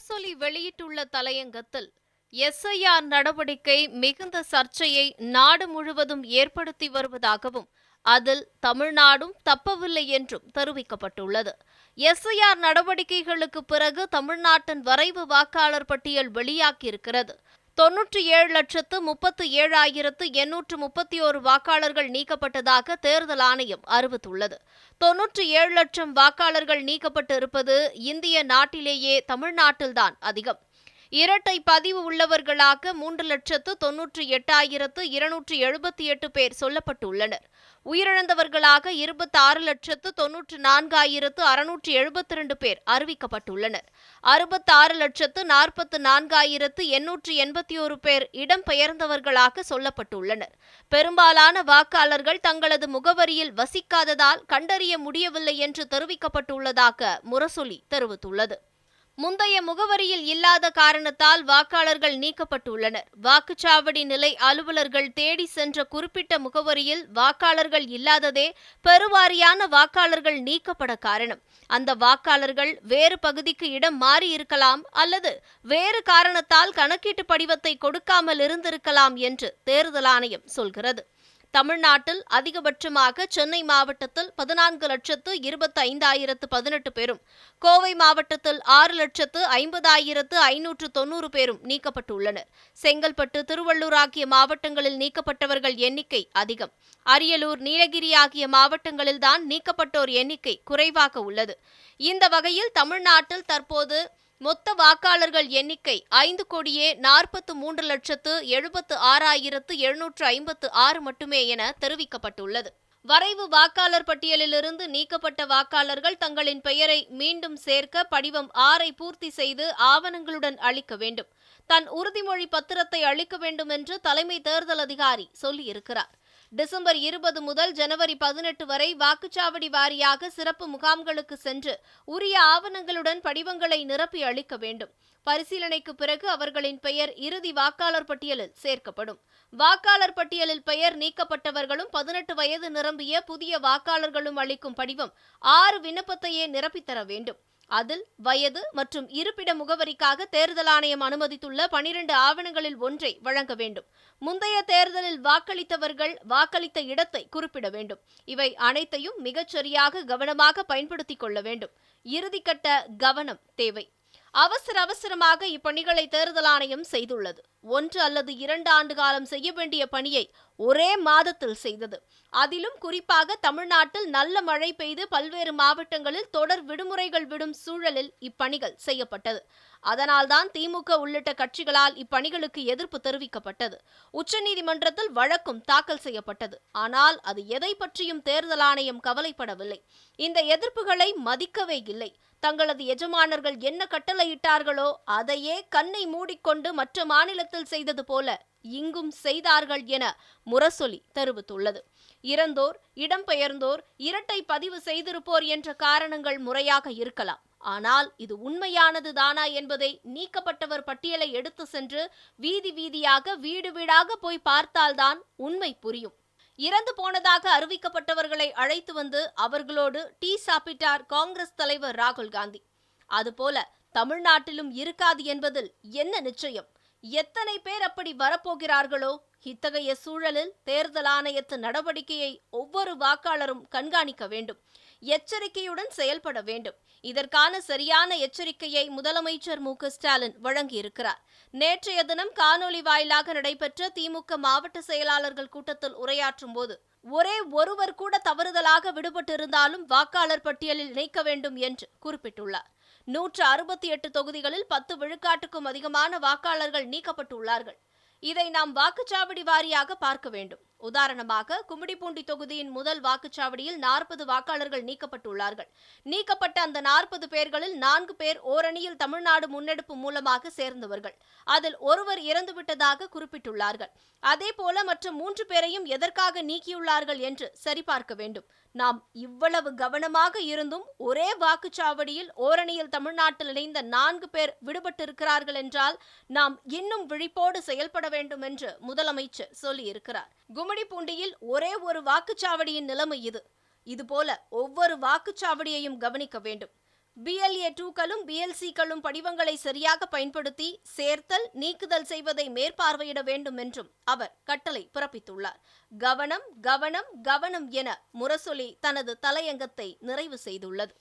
முரசொலி வெளியிட்டுள்ள தலையங்கத்தில் எஸ்ஐஆர் நடவடிக்கை மிகுந்த சர்ச்சையை நாடு முழுவதும் ஏற்படுத்தி வருவதாகவும் அதில் தமிழ்நாடும் தப்பவில்லை என்றும் தெரிவிக்கப்பட்டுள்ளது. எஸ்ஐஆர் நடவடிக்கைகளுக்கு பிறகு தமிழ்நாட்டின் வரைவு வாக்காளர் பட்டியல் வெளியாகியிருக்கிறது. 97,37,831 வாக்காளர்கள் நீக்கப்பட்டதாக தேர்தல் ஆணையம் அறிவித்துள்ளது. 97 லட்சம் வாக்காளர்கள் நீக்கப்பட்டு இருப்பது இந்திய நாட்டிலேயே தமிழ்நாட்டில்தான் அதிகம். இரட்டை பதிவு உள்ளவர்களாக 3,98,278 பேர் சொல்லப்பட்டுள்ளனர். உயிரிழந்தவர்களாக 26,94,672 பேர் அறிவிக்கப்பட்டுள்ளனர். 66,44,881 பேர் இடம்பெயர்ந்தவர்களாக சொல்லப்பட்டுள்ளனர். பெரும்பாலான வாக்காளர்கள் தங்களது முகவரியில் வசிக்காததால் கண்டறிய முடியவில்லை என்று தெரிவிக்கப்பட்டுள்ளதாக முரசொலி தெரிவித்துள்ளது. முந்தைய முகவரியில் இல்லாத காரணத்தால் வாக்காளர்கள் நீக்கப்பட்டுள்ளனர். வாக்குச்சாவடி நிலை அலுவலர்கள் தேடி சென்ற குறிப்பிட்ட முகவரியில் வாக்காளர்கள் இல்லாததே பெருவாரியான வாக்காளர்கள் நீக்கப்பட காரணம். அந்த வாக்காளர்கள் வேறு பகுதிக்கு இடம் மாறி இருக்கலாம் அல்லது வேறு காரணத்தால் கணக்கீட்டு படிவத்தை கொடுக்காமல் இருந்திருக்கலாம் என்று தேர்தல் ஆணையம் சொல்கிறது. தமிழ்நாட்டில் அதிகபட்சமாக சென்னை மாவட்டத்தில் 14,25,018 பேரும், கோவை மாவட்டத்தில் 6,50,590 பேரும் நீக்கப்பட்டுள்ளனர். செங்கல்பட்டு, திருவள்ளூர் ஆகிய மாவட்டங்களில் நீக்கப்பட்டவர்கள் எண்ணிக்கை அதிகம். அரியலூர், நீலகிரி ஆகிய மாவட்டங்களில்தான் நீக்கப்பட்டோர் எண்ணிக்கை குறைவாக உள்ளது. இந்த வகையில் தமிழ்நாட்டில் தற்போது மொத்த வாக்காளர்கள் எண்ணிக்கை 5,43,76,756 மட்டுமே என தெரிவிக்கப்பட்டுள்ளது. வரைவு வாக்காளர் பட்டியலிலிருந்து நீக்கப்பட்ட வாக்காளர்கள் தங்களின் பெயரை மீண்டும் சேர்க்க படிவம் 6 பூர்த்தி செய்து ஆவணங்களுடன் அளிக்க வேண்டும். தன் உறுதிமொழி பத்திரத்தை அளிக்க வேண்டும் என்று தலைமை தேர்தல் அதிகாரி சொல்லியிருக்கிறார். டிசம்பர் 20 முதல் ஜனவரி 18 வரை வாக்குச்சாவடி வாரியாக சிறப்பு முகாம்களுக்கு சென்று உரிய ஆவணங்களுடன் படிவங்களை நிரப்பி அளிக்க வேண்டும். பரிசீலனைக்கு பிறகு அவர்களின் பெயர் இறுதி வாக்காளர் பட்டியலில் சேர்க்கப்படும். வாக்காளர் பட்டியலில் பெயர் நீக்கப்பட்டவர்களும் 18 வயது நிரம்பிய புதிய வாக்காளர்களும் அளிக்கும் படிவம் 6 விண்ணப்பத்தையே நிரப்பித்தர வேண்டும். அதில் வயது மற்றும் இருப்பிட முகவரிக்காக தேர்தல் ஆணையம் அனுமதித்துள்ள 12 ஆவணங்களில் ஒன்றை வழங்க வேண்டும். முந்தைய தேர்தலில் வாக்களித்தவர்கள் வாக்களித்த இடத்தை குறிப்பிட வேண்டும். இவை அனைத்தையும் மிகச்சரியாக கவனமாக பயன்படுத்திக் கொள்ள வேண்டும். இறுதிக்கட்ட கவனம் தேவை. அவசரமாக இப்பணிகளை தேர்தல் ஆணையம் செய்துள்ளது. 1 அல்லது 2 ஆண்டு காலம் செய்ய வேண்டிய பணியை ஒரே மாதத்தில் செய்தது. அதிலும் குறிப்பாக தமிழ்நாட்டில் நல்ல மழை பெய்து பல்வேறு மாவட்டங்களில் தொடர் விடுமுறைகள் விடும் சூழலில் இப்பணிகள் செய்யப்பட்டது. அதனால்தான் திமுக உள்ளிட்ட கட்சிகளால் இப்பணிகளுக்கு எதிர்ப்பு தெரிவிக்கப்பட்டது. உச்சநீதிமன்றத்தில் வழக்கும் தாக்கல் செய்யப்பட்டது. ஆனால் அது எதை பற்றியும் தேர்தல் ஆணையம் கவலைப்படவில்லை. இந்த எதிர்ப்புகளை மதிக்கவே இல்லை. தங்களது எஜமானர்கள் என்ன கட்டளையிட்டார்களோ அதையே கண்ணை மூடிக்கொண்டு மற்ற மாநிலத்தில் செய்தது போல இங்கும் செய்தார்கள் என முரசொலி தெரிவித்துள்ளது. இறந்தோர், இடம்பெயர்ந்தோர், இரட்டை பதிவு செய்திருப்போர் என்ற காரணங்கள் முறையாக இருக்கலாம். ஆனால் இது உண்மையானது தானா என்பதை நீக்கப்பட்டவர் பட்டியலை எடுத்து சென்று வீதி வீதியாக வீடு வீடாக போய் பார்த்தால்தான் உண்மை புரியும். இறந்து போனதாக அறிவிக்கப்பட்டவர்களை அழைத்து வந்து அவர்களோடு டீ சாப்பிட்டார் காங்கிரஸ் தலைவர் ராகுல் காந்தி. அதுபோல தமிழ்நாட்டிலும் இருக்காது என்பதில் என்ன நிச்சயம்? எத்தனை பேர் அப்படி வரப்போகிறார்களோ? இத்தகைய சூழலில் தேர்தல் ஆணையத்தின் நடவடிக்கையை ஒவ்வொரு வாக்காளரும் கண்காணிக்க வேண்டும். எச்சரிக்கையுடன் செயல்பட வேண்டும். இதற்கான சரியான எச்சரிக்கையை முதலமைச்சர் மு.க.ஸ்டாலின் வழங்கியிருக்கிறார். நேற்றைய தினம் காணொலி வாயிலாக நடைபெற்ற திமுக மாவட்ட செயலாளர்கள் கூட்டத்தில் உரையாற்றும் போது ஒரே ஒருவர் கூட தவறுதலாக விடுபட்டிருந்தாலும் வாக்காளர் பட்டியலில் இணைக்க வேண்டும் என்று குறிப்பிட்டுள்ளார். 168 தொகுதிகளில் 10 விழுக்காட்டுக்கும் அதிகமான வாக்காளர்கள் நீக்கப்பட்டுள்ளார்கள். இதை நாம் வாக்குச்சாவடி வாரியாக பார்க்க வேண்டும். உதாரணமாக கும்மிடிப்பூண்டி தொகுதியின் முதல் வாக்குச்சாவடியில் 40 வாக்காளர்கள் நீக்கப்பட்டுள்ளார்கள். நீக்கப்பட்ட அந்த 40 பேர்களில் 4 பேர் ஓரணியில் தமிழ்நாடு முன்னெடுப்பு மூலமாக சேர்ந்தவர்கள். அதில் ஒருவர் இறந்துவிட்டதாக குறிப்பிட்டுள்ளார்கள். அதேபோல மற்ற 3 பேரையும் எதற்காக நீக்கியுள்ளார்கள் என்று சரிபார்க்க வேண்டும். நாம் இவ்வளவு கவனமாக இருந்தும் ஒரே வாக்குச்சாவடியில் ஓரணியில் தமிழ்நாட்டில் இணைந்த 4 பேர் விடுபட்டிருக்கிறார்கள் என்றால் நாம் இன்னும் விழிப்போடு செயல்பட வேண்டும் என்று முதலமைச்சர் சொல்லியிருக்கிறார். கும்மிடிப்பூண்டியில் ஒரே ஒரு வாக்குச்சாவடியின் நிலைமை இது. இதுபோல ஒவ்வொரு வாக்குச்சாவடியையும் கவனிக்க வேண்டும். BLA 2க்களும் BLCக்களும் படிவங்களை சரியாக பயன்படுத்தி சேர்த்தல் நீக்குதல் செய்வதை மேற்பார்வையிட வேண்டும் என்றும் அவர் கட்டளை பிறப்பித்துள்ளார். கவனம் கவனம் கவனம் என முரசொலி தனது தலையங்கத்தை நிறைவு செய்துள்ளது.